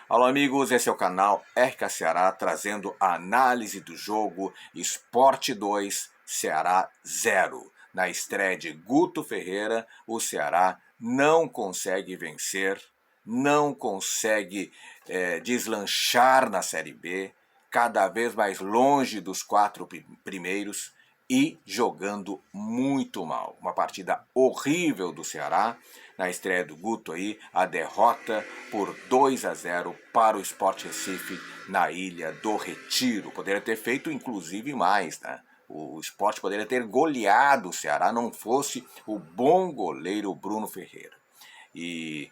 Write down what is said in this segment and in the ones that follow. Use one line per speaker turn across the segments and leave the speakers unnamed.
Alô amigos, esse é o canal RK Ceará trazendo a análise do jogo Sport 2, Ceará 0. Na estreia de Guto Ferreira, o Ceará não consegue vencer, não consegue deslanchar na Série B, cada vez mais longe dos 4 primeiros e jogando muito mal. Uma partida horrível do Ceará. Na estreia do Guto aí, a derrota por 2-0 para o Sport Recife na Ilha do Retiro. Poderia ter feito inclusive mais, né? O Sport poderia ter goleado o Ceará, não fosse o bom goleiro Bruno Ferreira. E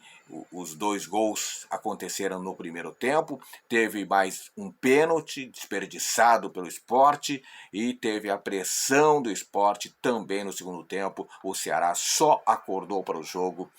os 2 gols aconteceram no primeiro tempo, teve mais um pênalti desperdiçado pelo Sport e teve a pressão do Sport também no segundo tempo. O Ceará só acordou para o jogo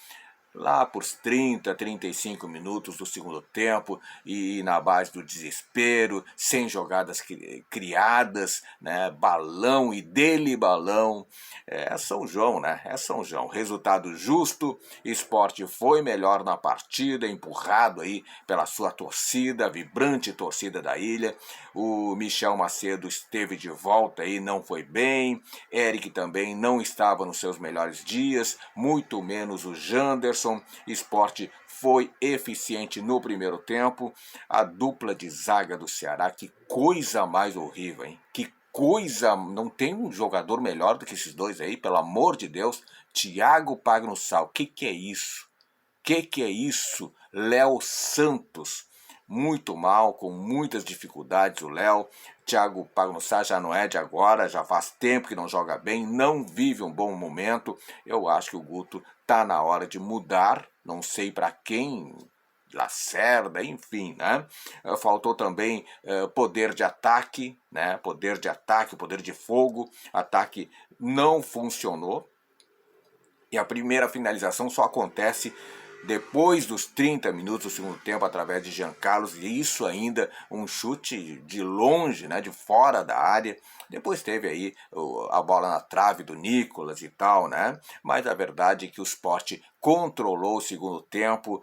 lá por 30, 35 minutos do segundo tempo e na base do desespero, sem jogadas criadas, né? Balão e dele balão. É São João, né? É São João. Resultado justo, Sport foi melhor na partida, empurrado aí pela sua torcida, vibrante torcida da ilha. O Michel Macedo esteve de volta aí, não foi bem. Eric também não estava nos seus melhores dias, muito menos o Janderson. Sport foi eficiente no primeiro tempo. A dupla de zaga do Ceará, que coisa mais horrível, hein? Que coisa, não tem um jogador melhor do que esses dois aí, pelo amor de Deus. Thiago Pagnussal, que é isso? Que é isso? Léo Santos, muito mal, com muitas dificuldades o Léo. Thiago Pagnussá já não é de agora, já faz tempo que não joga bem, não vive um bom momento. Eu acho que o Guto tá na hora de mudar, não sei para quem, Lacerda, enfim, né? Faltou também poder de ataque, né? Poder de ataque, poder de fogo. Ataque não funcionou. E a primeira finalização só acontece depois dos 30 minutos do segundo tempo, através de Jean Carlos, e isso ainda um chute de longe, né, de fora da área. Depois teve aí a bola na trave do Nicolas e tal, né? Mas a verdade é que o Sport controlou o segundo tempo,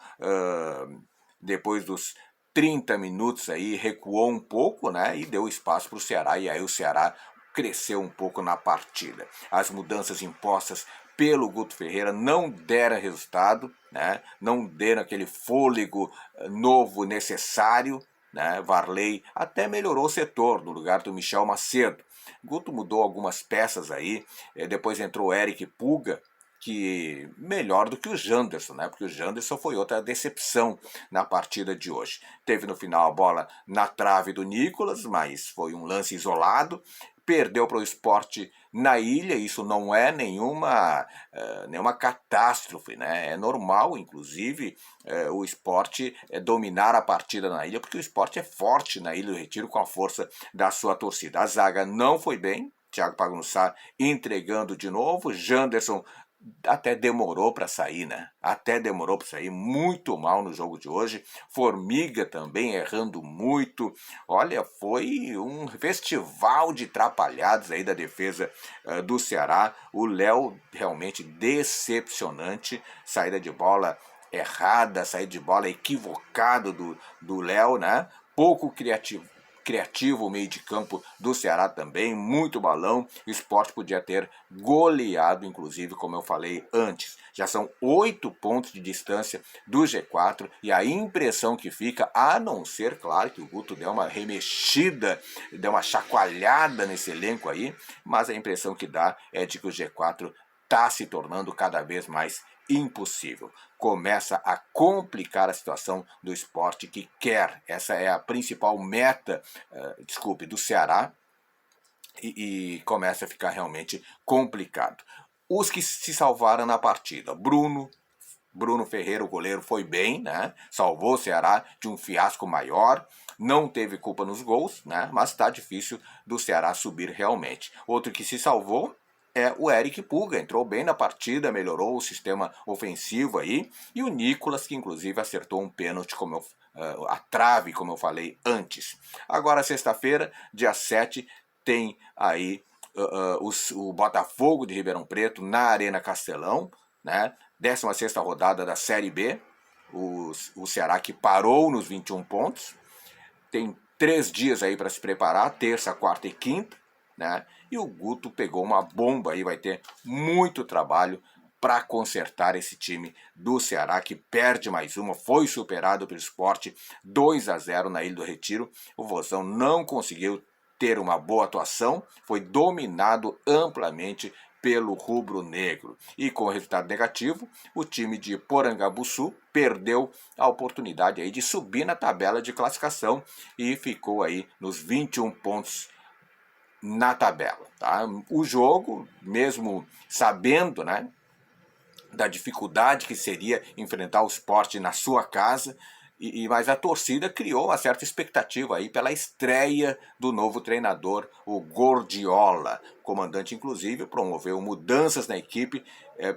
depois dos 30 minutos aí, recuou um pouco, né, e deu espaço para o Ceará, e aí o Ceará cresceu um pouco na partida. As mudanças impostas pelo Guto Ferreira não deram resultado, né? Não deram aquele fôlego novo necessário, né? Varley até melhorou o setor no lugar do Michel Macedo. Guto mudou algumas peças aí, depois entrou o Eric Puga, que melhor do que o Janderson, né? Porque o Janderson foi outra decepção na partida de hoje. Teve no final a bola na trave do Nicolas, mas foi um lance isolado. Perdeu para o Sport na ilha, isso não é nenhuma catástrofe, né? É normal, inclusive, o Sport dominar a partida na ilha, porque o Sport é forte na Ilha do Retiro com a força da sua torcida. A zaga não foi bem, Thiago Pagnussá entregando de novo, Janderson até demorou para sair, né? Até demorou para sair, muito mal no jogo de hoje. Formiga também errando muito. Olha, foi um festival de trapalhadas aí da defesa do Ceará. O Léo realmente decepcionante, saída de bola errada, saída de bola equivocada do Léo, né? Pouco criativo o meio de campo do Ceará também, muito balão. O Sport podia ter goleado, inclusive, como eu falei antes. Já são 8 pontos de distância do G4 e a impressão que fica, a não ser, claro, que o Guto deu uma remexida, deu uma chacoalhada nesse elenco aí, mas a impressão que dá é de que o G4 está se tornando cada vez mais impossível. Começa a complicar a situação do Sport que quer. Essa é a principal meta, do Ceará, e começa a ficar realmente complicado. Os que se salvaram na partida, Bruno Ferreira, o goleiro, foi bem, né? Salvou o Ceará de um fiasco maior, não teve culpa nos gols, né? Mas está difícil do Ceará subir realmente. Outro que se salvou é o Eric Puga, entrou bem na partida, melhorou o sistema ofensivo aí, e o Nicolas, que inclusive acertou um pênalti, a trave, como eu falei antes. Agora, sexta-feira, dia 7, tem aí o Botafogo de Ribeirão Preto na Arena Castelão, né? 16ª rodada da Série B. o Ceará que parou nos 21 pontos, tem 3 dias aí para se preparar, terça, quarta e quinta, né? E o Guto pegou uma bomba aí, vai ter muito trabalho para consertar esse time do Ceará, que perde mais uma, foi superado pelo Sport 2-0 na Ilha do Retiro. O Vozão não conseguiu ter uma boa atuação, foi dominado amplamente pelo rubro-negro. E com o resultado negativo, o time de Porangabuçu perdeu a oportunidade aí de subir na tabela de classificação e ficou aí nos 21 pontos na tabela. Tá? O jogo, mesmo sabendo, né, da dificuldade que seria enfrentar o Sport na sua casa, mas a torcida criou uma certa expectativa aí pela estreia do novo treinador, o Gordiola. O comandante, inclusive, promoveu mudanças na equipe,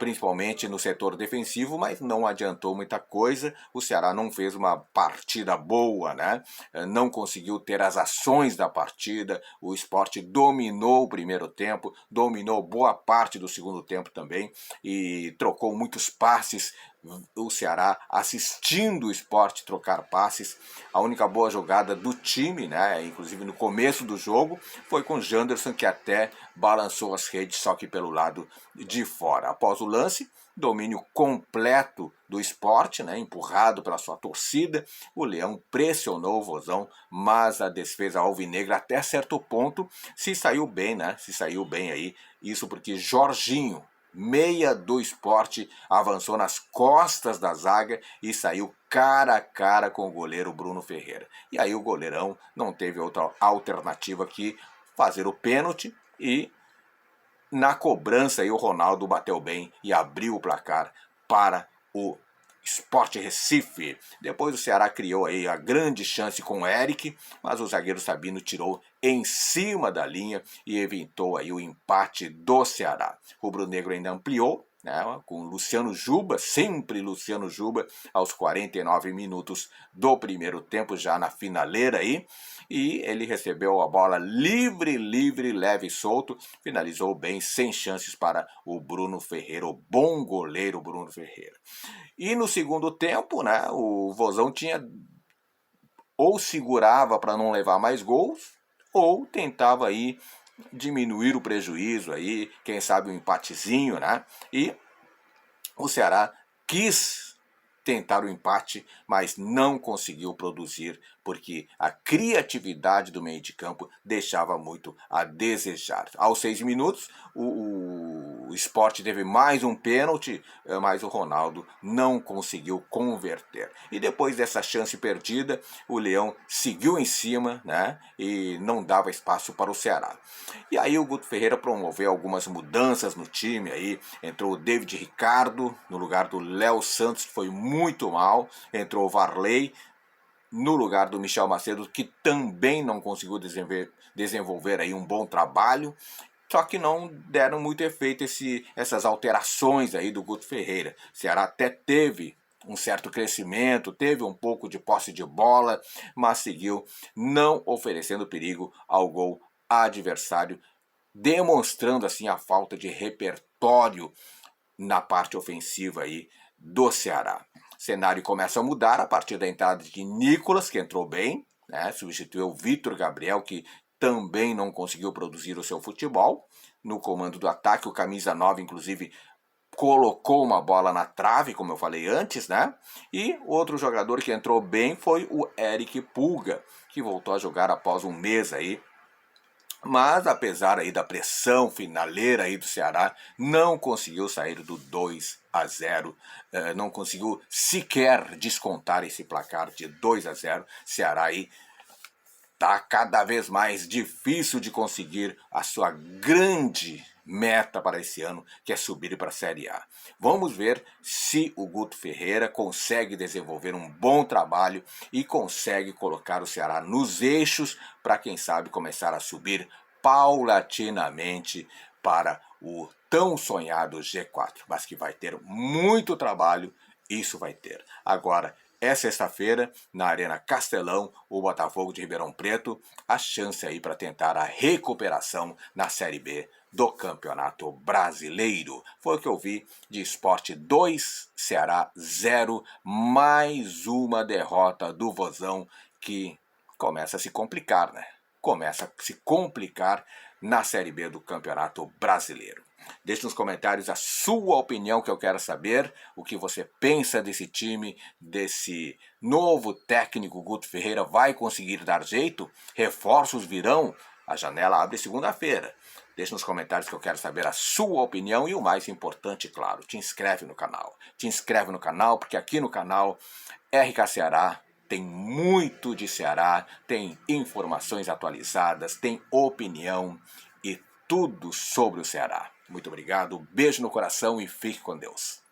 principalmente no setor defensivo, mas não adiantou muita coisa. O Ceará não fez uma partida boa, né? Não conseguiu ter as ações da partida. O Sport dominou o primeiro tempo, dominou boa parte do segundo tempo também e trocou muitos passes. O Ceará assistindo o Sport trocar passes. A única boa jogada do time, né, inclusive no começo do jogo, foi com o Janderson, que até balançou as redes, só que pelo lado de fora. Após o lance, domínio completo do Sport, né, empurrado pela sua torcida, o Leão pressionou o Vozão, mas a defesa alvinegra até certo ponto se saiu bem, né? Se saiu bem aí. Isso porque Jorginho, meia do Sport, avançou nas costas da zaga e saiu cara a cara com o goleiro Bruno Ferreira. E aí o goleirão não teve outra alternativa que fazer o pênalti e na cobrança aí o Ronaldo bateu bem e abriu o placar para o Sport Recife. Depois o Ceará criou aí a grande chance com o Eric, mas o zagueiro Sabino tirou em cima da linha e evitou aí o empate do Ceará. O rubro-negro ainda ampliou, né, com Luciano Juba, sempre Luciano Juba, aos 49 minutos do primeiro tempo, já na finaleira aí, e ele recebeu a bola livre, leve e solto, finalizou bem, sem chances para o Bruno Ferreira, o bom goleiro Bruno Ferreira. E no segundo tempo, né, o Vozão tinha ou segurava para não levar mais gols, ou tentava aí diminuir o prejuízo aí, quem sabe um empatezinho, né? E o Ceará quis tentar o empate, mas não conseguiu produzir, porque a criatividade do meio de campo deixava muito a desejar. Aos 6 minutos, o Sport teve mais um pênalti, mas o Ronaldo não conseguiu converter. E depois dessa chance perdida, o Leão seguiu em cima, né, e não dava espaço para o Ceará. E aí o Guto Ferreira promoveu algumas mudanças no time, aí entrou o David Ricardo no lugar do Léo Santos, que foi muito mal, entrou o Varley no lugar do Michel Macedo, que também não conseguiu desenvolver aí um bom trabalho. Só que não deram muito efeito essas alterações aí do Guto Ferreira. O Ceará até teve um certo crescimento, teve um pouco de posse de bola, mas seguiu não oferecendo perigo ao gol adversário, demonstrando assim a falta de repertório na parte ofensiva aí do Ceará. O cenário começa a mudar a partir da entrada de Nicolas, que entrou bem, né, substituiu o Vitor Gabriel, que também não conseguiu produzir o seu futebol. No comando do ataque, o camisa 9, inclusive, colocou uma bola na trave, como eu falei antes, né? E outro jogador que entrou bem foi o Eric Pulga, que voltou a jogar após um mês aí. Mas apesar aí da pressão finaleira aí do Ceará, não conseguiu sair do 2-0, não conseguiu sequer descontar esse placar de 2-0. Ceará aí tá cada vez mais difícil de conseguir a sua grande meta para esse ano, que é subir para a Série A. Vamos ver se o Guto Ferreira consegue desenvolver um bom trabalho e consegue colocar o Ceará nos eixos para, quem sabe, começar a subir paulatinamente para o tão sonhado G4. Mas que vai ter muito trabalho, isso vai ter. Agora, É sexta-feira, na Arena Castelão, o Botafogo de Ribeirão Preto, a chance aí para tentar a recuperação na Série B do Campeonato Brasileiro. Foi o que eu vi de Sport 2, Ceará 0, mais uma derrota do Vozão que começa a se complicar, né? Começa a se complicar na Série B do Campeonato Brasileiro. Deixe nos comentários a sua opinião, que eu quero saber o que você pensa desse time, desse novo técnico Guto Ferreira. Vai conseguir dar jeito? Reforços virão? A janela abre segunda-feira. Deixe nos comentários que eu quero saber a sua opinião e o mais importante, claro, te inscreve no canal. Te inscreve no canal, porque aqui no canal RK Ceará tem muito de Ceará, tem informações atualizadas, tem opinião e tudo sobre o Ceará. Muito obrigado, beijo no coração e fique com Deus.